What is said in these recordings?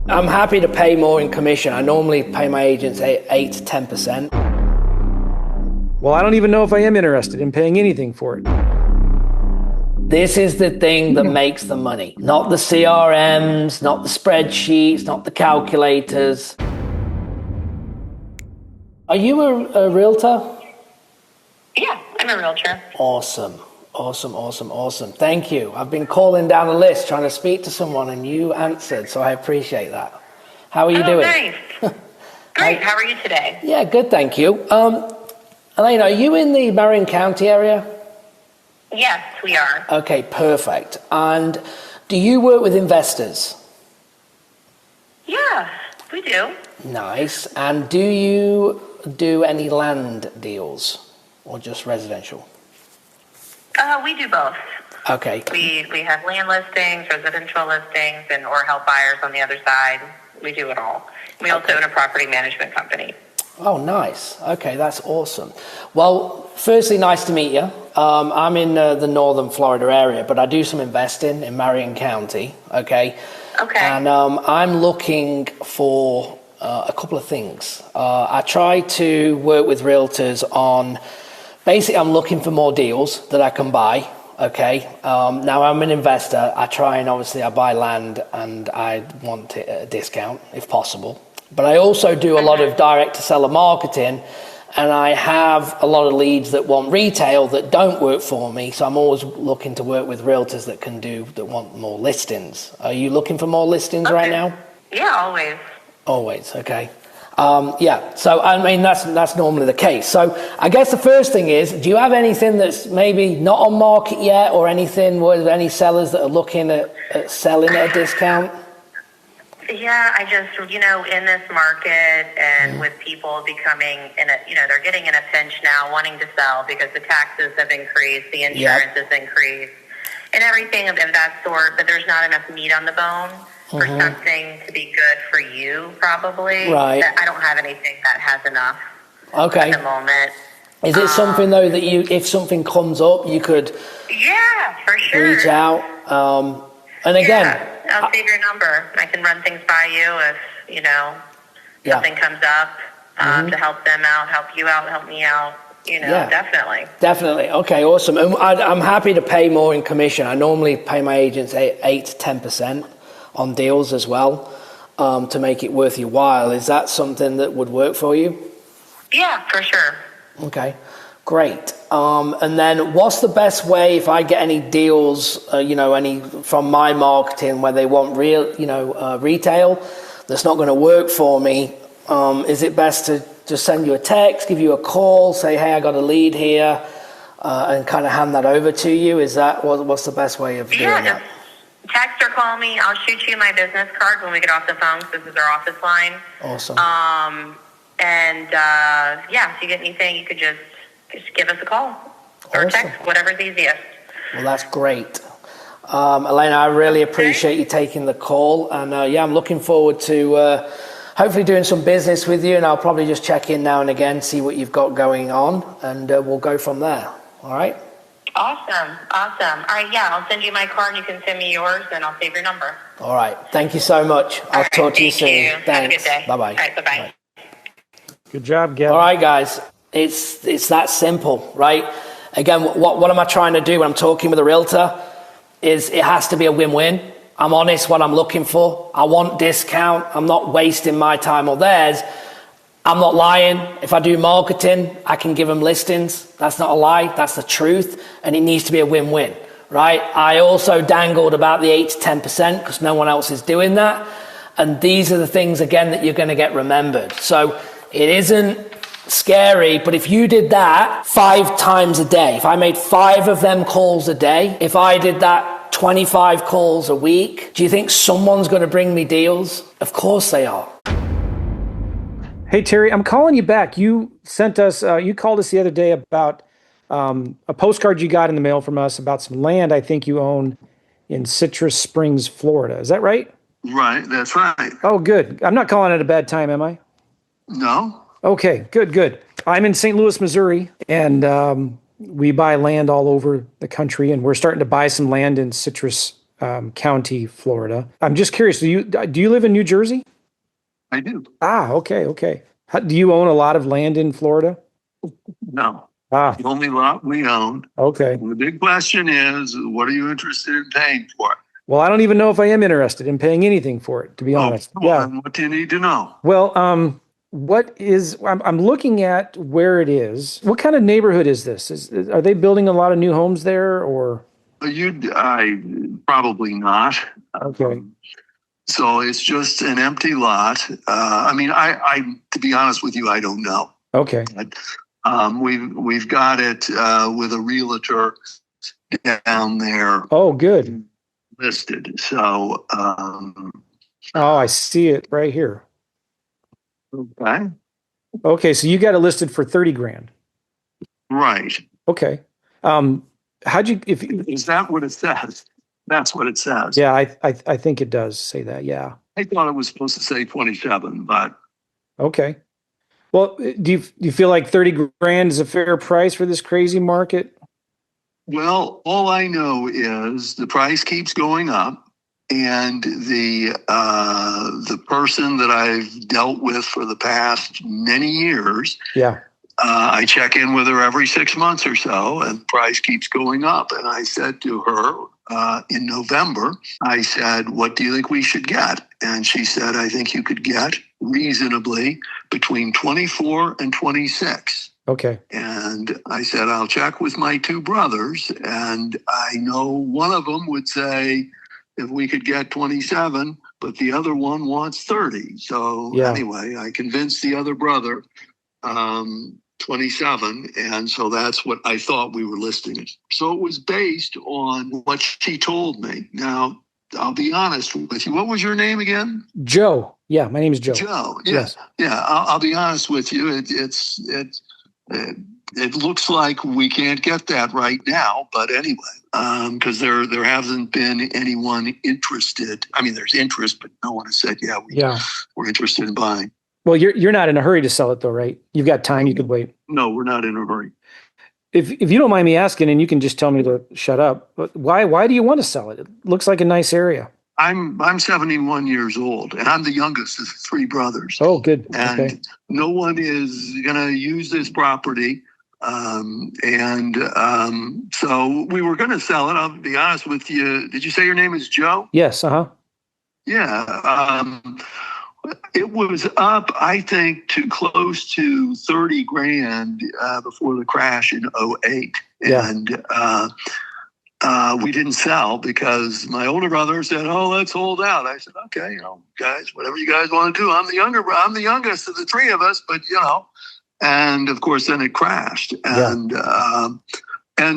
I'm happy to pay more in commission. I normally pay my agents 8 to 10%. Well, I don't even know if I am interested in paying anything for it. This is the thing that makes the money. Not the CRMs, not the spreadsheets, not the calculators. Are you a realtor? Yeah, I'm a realtor. Awesome. Thank you. I've been calling down the list trying to speak to someone and you answered, so I appreciate that. How are you doing? Nice. Great. How are you today? Yeah, good, thank you. Elaine, are you in the Marion County area? Yes, we are. Okay, perfect. And do you work with investors? Yeah, we do. Nice. And do you do any land deals or just residential? We do both. Okay. We have land listings, residential listings, or help buyers on the other side. We do it all. We also own a property management company. Oh, nice. Okay, that's awesome. Well, firstly, nice to meet you. I'm in the northern Florida area, but I do some investing in Marion County, okay? Okay. And I'm looking for a couple of things. I try to work with realtors on, basically I'm looking for more deals that I can buy, okay? Now I'm an investor. I try and obviously I buy land and I want it at a discount if possible. But I also do a lot of direct-to-seller marketing, and I have a lot of leads that want retail that don't work for me, so I'm always looking to work with realtors that want more listings. Are you looking for more listings right now? Yeah, always. Always, okay. Yeah, so I mean, that's normally the case. So I guess the first thing is, do you have anything that's maybe not on market yet, or anything with any sellers that are looking at selling at a discount? Yeah, I just, in this market and with people becoming they're getting in a pinch now wanting to sell because the taxes have increased, the insurance has increased, and everything of that sort, but there's not enough meat on the bone for something to be good for you, probably. Right. I don't have anything that has enough at the moment. Is it something, though, that if something comes up, you could for sure. reach out? And again... I'll save your number. I can run things by you if, something comes up to help them out, help you out, help me out. Definitely. Definitely. Okay, awesome. And I'm happy to pay more in commission. I normally pay my agents 8 to 10% on deals as well to make it worth your while. Is that something that would work for you? Yeah, for sure. Okay, great. And then what's the best way if I get any deals, any from my marketing where they want retail that's not going to work for me? Is it best to just send you a text, give you a call, say, hey, I got a lead here, and kind of hand that over to you? Is that what's the best way of doing that? Text or call me. I'll shoot you my business card when we get off the phone. This is our office line. Awesome. If you get anything, you could just give us a call or text, whatever's easiest. Well, that's great. Elena, I really appreciate you taking the call. And I'm looking forward to hopefully doing some business with you. And I'll probably just check in now and again, see what you've got going on. And we'll go from there. All right? Awesome. All right, I'll send you my card. You can send me yours, and I'll save your number. All right. Thank you so much. I'll talk to you soon. Thanks. Have a good day. Bye-bye. All right, bye-bye. Good job, Gavin. All right, guys. It's that simple, right? Again, what am I trying to do when I'm talking with a realtor is it has to be a win-win. I'm honest what I'm looking for. I want discount. I'm not wasting my time or theirs. I'm not lying. If I do marketing, I can give them listings. That's not a lie. That's the truth. And it needs to be a win-win, right? I also dangled about the 8 to 10% because no one else is doing that. And these are the things, again, that you're going to get remembered. So it isn't scary, but if you did that 5 times a day, if I made 5 of them calls a day, if I did that 25 calls a week, do you think someone's going to bring me deals? Of course they are. Hey, Terry, I'm calling you back. You sent us, you called us the other day about a postcard you got in the mail from us about some land I think you own in Citrus Springs, Florida. Is that right? Right, that's right. Oh, good. I'm not calling at a bad time, am I? No. Okay, good. I'm in St. Louis, Missouri, and we buy land all over the country, and we're starting to buy some land in Citrus County, Florida. I'm just curious. Do you live in New Jersey? I do. Ah, okay. Do you own a lot of land in Florida? No. Ah, The only lot we own. okay. The big question is, what are you interested in paying for it? Well, I don't even know if I am interested in paying anything for it, to be honest. Come Yeah. on, what do you need to know? Well, I'm looking at where it is. What kind of neighborhood is this? Are they building a lot of new homes there or? I probably not. Okay. So it's just an empty lot. I to be honest with you, I don't know. Okay. We've got it with a realtor down there Oh, good. listed. So Oh, I see it right here. okay, Okay, so you got it listed for 30 grand. right. Okay. How'd you if Is that what it says? That's what it says. Yeah, I think it does say that. Yeah. I thought it was supposed to say 27, but Okay. Well, do you feel like 30 grand is a fair price for this crazy market? well, all I know is the price keeps going up, and the person that I've dealt with for the past many years, Yeah. I check in with her every 6 months or so, and the price keeps going up. And I said to her in November, I said, "What do you think we should get?" And she said, "I think you could get reasonably between 24 and 26." Okay. And I said, "I'll check with my two brothers." And I know one of them would say, if we could get 27, but the other one wants 30. So Yeah. anyway, I convinced the other brother 27. And so that's what I thought we were listing it. So it was based on what she told me. Now, I'll be honest with you. What was your name again? Joe. Yeah, my name is Joe. Joe. Yeah. Yes. Yeah. I'll be honest with you. It looks like we can't get that right now, but anyway, because there hasn't been anyone interested. I mean, there's interest, but no one has said, we're interested in buying. Well, you're not in a hurry to sell it though, right? You've got time. You could wait. No, we're not in a hurry. If you don't mind me asking, and you can just tell me to shut up, but why do you want to sell it? It looks like a nice area. I'm 71 years old, and I'm the youngest of three brothers. Oh, good. And Okay. no one is going to use this property. So we were going to sell it. I'll be honest with you. Did you say your name is Joe? Yes. Uh-huh. Yeah. It was up, I think, to close to 30 grand before the crash in '08. Yeah. And we didn't sell because my older brother said, "Oh, let's hold out." I said, "Okay, guys, whatever you guys want to do. I'm the youngest of the three of us, but And of course, then it crashed, and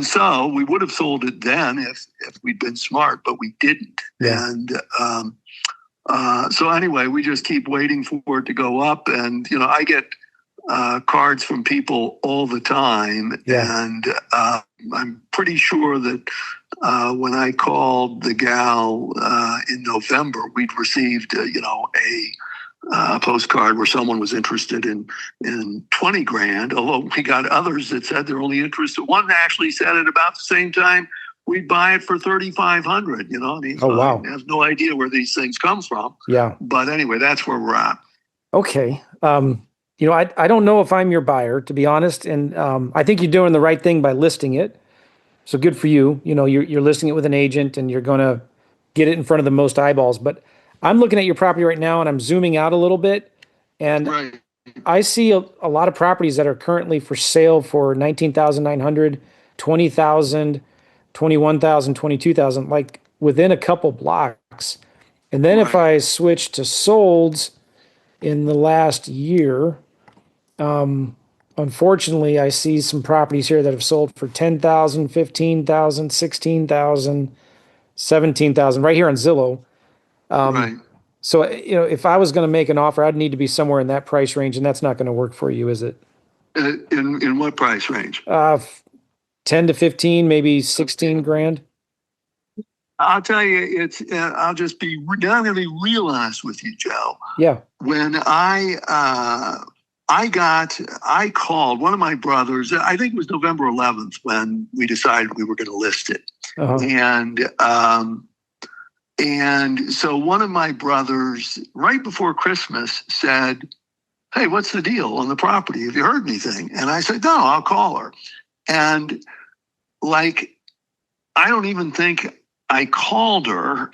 so we would have sold it then if we'd been smart, but we didn't. Yeah. And so anyway, we just keep waiting for it to go up, and I get cards from people all the time, and I'm pretty sure that when I called the gal in November, we'd received a postcard where someone was interested in 20 grand, although we got others that said they're only interested. One actually said at about the same time, we'd buy it for 3,500, Oh, wow. I have no idea where these things come from. Yeah. But anyway, that's where we're at. Okay. I don't know if I'm your buyer, to be honest. And I think you're doing the right thing by listing it. So good for you. You're listing it with an agent and you're going to get it in front of the most eyeballs. But I'm looking at your property right now and I'm zooming out a little bit. And Right. I see a lot of properties that are currently for sale for $19,900, $20,000, $21,000, $22,000, like within a couple blocks. And then if I switch to solds in the last year, unfortunately, I see some properties here that have sold for $10,000, $15,000, $16,000, $17,000 right here on Zillow. Right. So, if I was going to make an offer, I'd need to be somewhere in that price range, and that's not going to work for you, is it? In what price range? 10 to 15, maybe 16 grand. I'll tell you, I'm going to be real honest with you, Joe. Yeah. When I called one of my brothers, I think it was November 11th when we decided we were going to list it. Uh-huh. And And so one of my brothers, right before Christmas, said, "Hey, what's the deal on the property? Have you heard anything?" And I said, "No, I'll call her." And like, I don't even think I called her.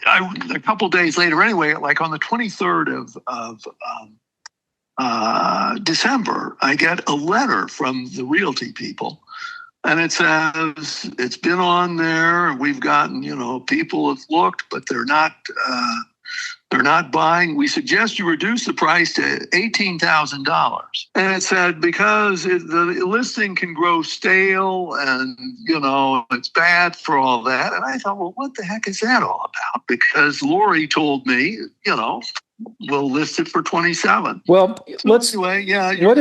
A couple days later, anyway, like on the 23rd of December, I get a letter from the realty people. And it says, it's been on there. We've gotten, people have looked, but they're not buying. We suggest you reduce the price to $18,000. And it said, because the listing can grow stale and, it's bad for all that. And I thought, well, what the heck is that all about? Because Lori told me, we'll list it for 27. Well, anyway, yeah, you're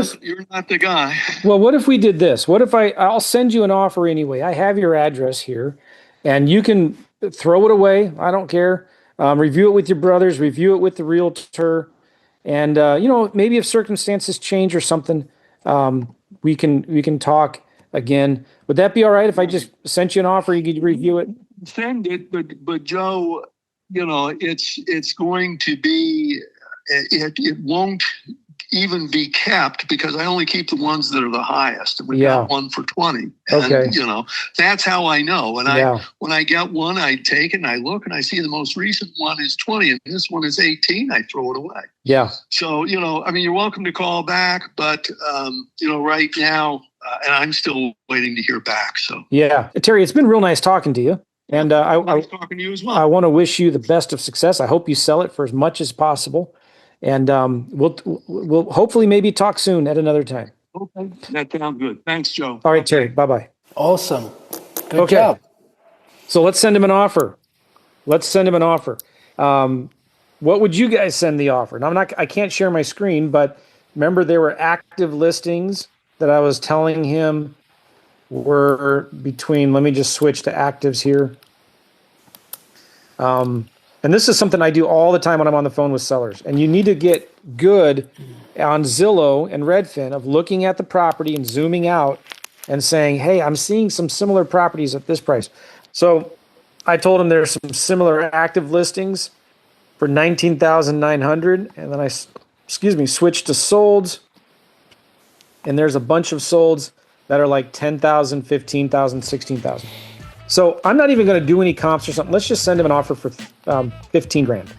not the guy. Well, what if we did this? What if I'll send you an offer anyway. I have your address here and you can throw it away. I don't care. Review it with your brothers, review it with the realtor. And, maybe if circumstances change or something, we can talk again. Would that be all right if I just sent you an offer? You could review it? Send it, but Joe, it's going to be, it won't even be kept because I only keep the ones that are the highest. And we got one for 20. And, okay. That's how I know. And when I get one, I take it and I look and I see the most recent one is 20 and this one is 18. I throw it away. Yeah. So, you're welcome to call back, but, right now, and I'm still waiting to hear back. So, yeah, Terry, it's been real nice talking to you. And nice talking to you as well. I want to wish you the best of success. I hope you sell it for as much as possible. And we'll hopefully maybe talk soon at another time. Okay, that sounds good. Thanks, Joe. All right, Terry. Bye-bye. Awesome. Good job. So let's send him an offer. What would you guys send the offer? Now I can't share my screen, but remember there were active listings that I was telling him were between, let me just switch to actives here. And this is something I do all the time when I'm on the phone with sellers. And you need to get good on Zillow and Redfin of looking at the property and zooming out and saying, hey, I'm seeing some similar properties at this price. So I told him there's some similar active listings for $19,900. And then I switched to solds. And there's a bunch of solds that are like $10,000, $15,000, $16,000. So I'm not even going to do any comps or something. Let's just send him an offer for 15 grand.